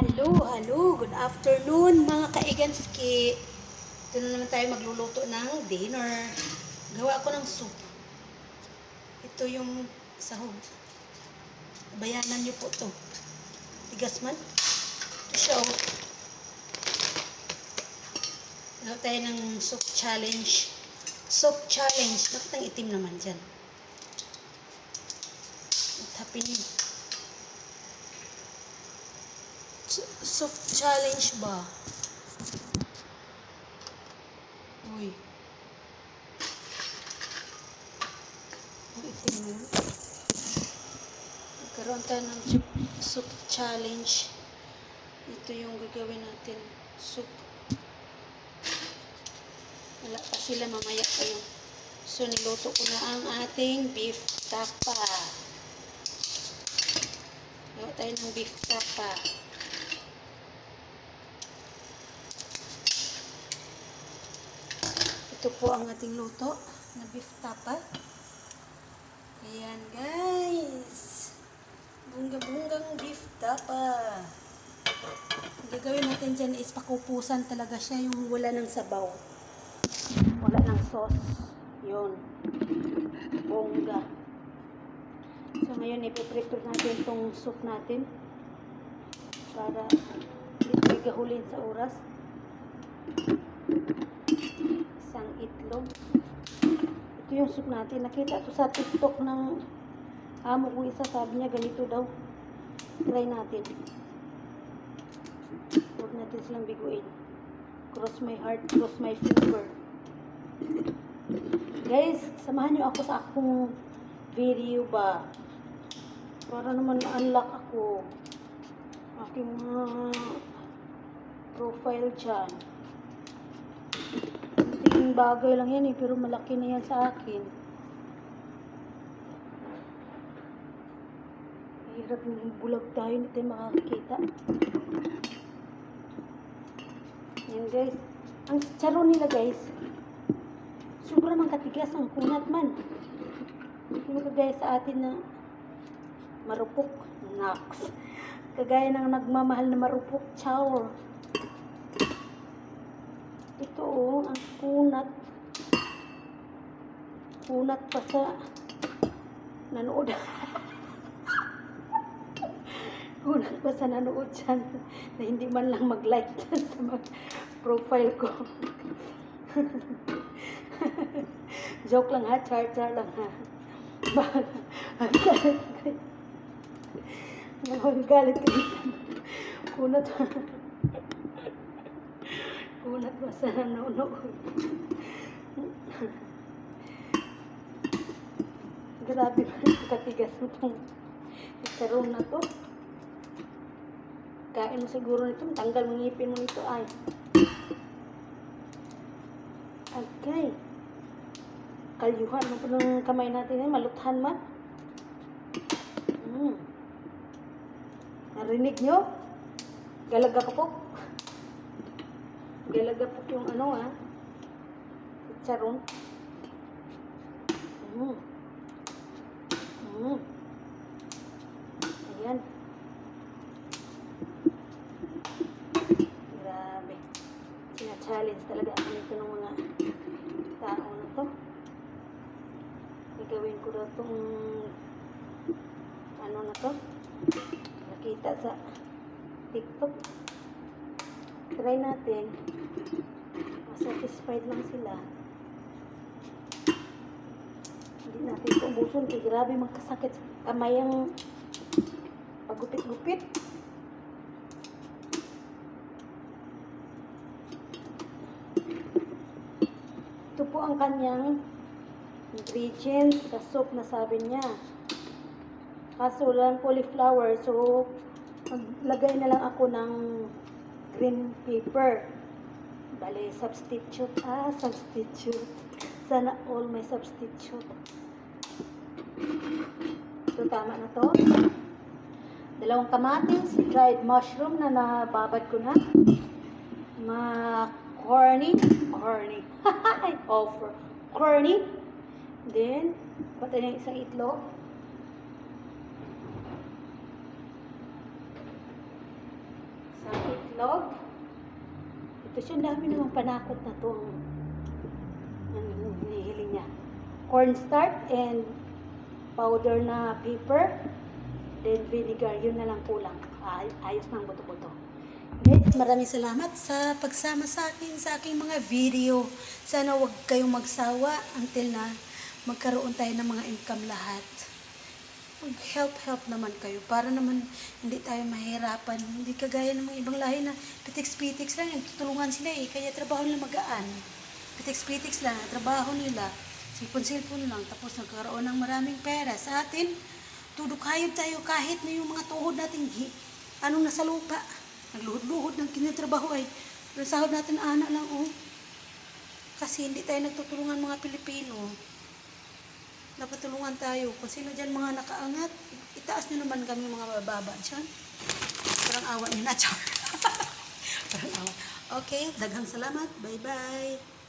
Hello, good afternoon mga kaiganski. Ito na naman tayo magluluto ng dinner. Gawa ko ng soup. Ito yung sahog. Bayanan niyo po to. Tigas man. Ito siya oh. Gawa tayo ng soup challenge. Soup challenge. Bakit ang itim naman dyan? Tapin niyo. Soup challenge ba? Uy. Ang itim mo. Magkaroon tayo ng soup challenge. Ito yung gagawin natin. Soup. Wala pa sila, mamaya pa yung. So, niluto ko na ang ating beef tapa. Gawa tayo ng beef tapa. Ito po ang ating luto na beef tapa. Ayan guys. Bunga-bungang beef tapa. Ang gagawin natin dyan is pakupusan talaga siya, yung wala ng sabaw. Wala ng sauce. Yun. Bongga. So ngayon ipiprepare natin itong soup natin para hindi gahulin sa oras. Isang itlog. Ito yung soup natin. Nakita ito sa TikTok ng amo kong isa. Sabi niya ganito daw. Try natin. Huwag natin silang biguin. Cross my heart, cross my finger. Guys, samahan niyo ako sa akong video ba. Para naman ma-unlock ako. Aking profile dyan. Yung bagay lang yan eh, pero malaki na yan sa akin. Hirap yung bulag tayo, hindi tayo makakita. Yan guys. Ang charon nila guys, sobrang mang katigas, ang kunat man. Hindi kagaya sa atin na marupok. Naks. Kagaya ng nagmamahal na marupok. Chow. Ito oh, ang kunat. Kunat pa sa nanood. Kunat pa sa nanood dyan. Na hindi man lang mag-like dyan sa profile ko. Joke lang ha, char lang ha. Magalit ka dito. Kunat. Kunat pa sa nanonood. Grabe ba, katigas mo itong karoon na to. Kain mo siguro nito, tanggal mo ngipin mo nito ay. Okay. Kalyuhan mo po ng kamay natin, maluthan man. Narinig nyo? Galaga ka po. Galaga po yung ano ha. Charon. Ayan. Grabe. Sina-challenge talaga ako nito ng mga tao na to. Gagawin ko daw itong ano na to. Nakita sa TikTok. Try natin. Satisfied lang sila. Hindi natin ito ubuson. Kaya grabe magkasakit sa kamay ang pagupit-gupit. Ito po ang kanyang ingredients sa soup na sabi niya. Kaso lang cauliflower. So, maglagay na lang ako ng green pepper. Bale, substitute. Substitute. Sana all may substitute. So, tama na to. 2 kamatis, dried mushroom na nababad ko na. Corny. Offer. Corny. Then, patay na isang itlog. itlog. Ito siya, ang dami namang panakot na to. Ang hinihiling niya. Cornstarch and powder na pepper. Then vinegar. Yun na lang kulang. Ayos ng buto-buto. Guys, maraming salamat sa pagsama sa aking mga video. Sana wag kayong magsawa until na magkaroon tayo ng mga income lahat. Mag-help naman kayo para naman hindi tayo mahirapan. Hindi kagaya ng mga ibang lahi na pitix-pitix lang. Tutulungan sila eh. Kaya trabaho nila magaan. Pitix-pitix lang. Trabaho nila. Sipon-sipon lang. Tapos nagkaroon ng maraming pera. Sa atin, tudukayod tayo kahit na yung mga tuhod natin anong nasa lupa. Nagluhod-luhod ng kinatrabaho ay sahod natin anak lang oh. Kasi hindi tayo nagtutulungan mga Pilipino. Dapat tulungan tayo. Kung sino dyan mga nakaangat, itaas nyo naman kami mga mababa dyan. Parang awa nyo na, char. Parang awa. Okay, daghang salamat. Bye-bye.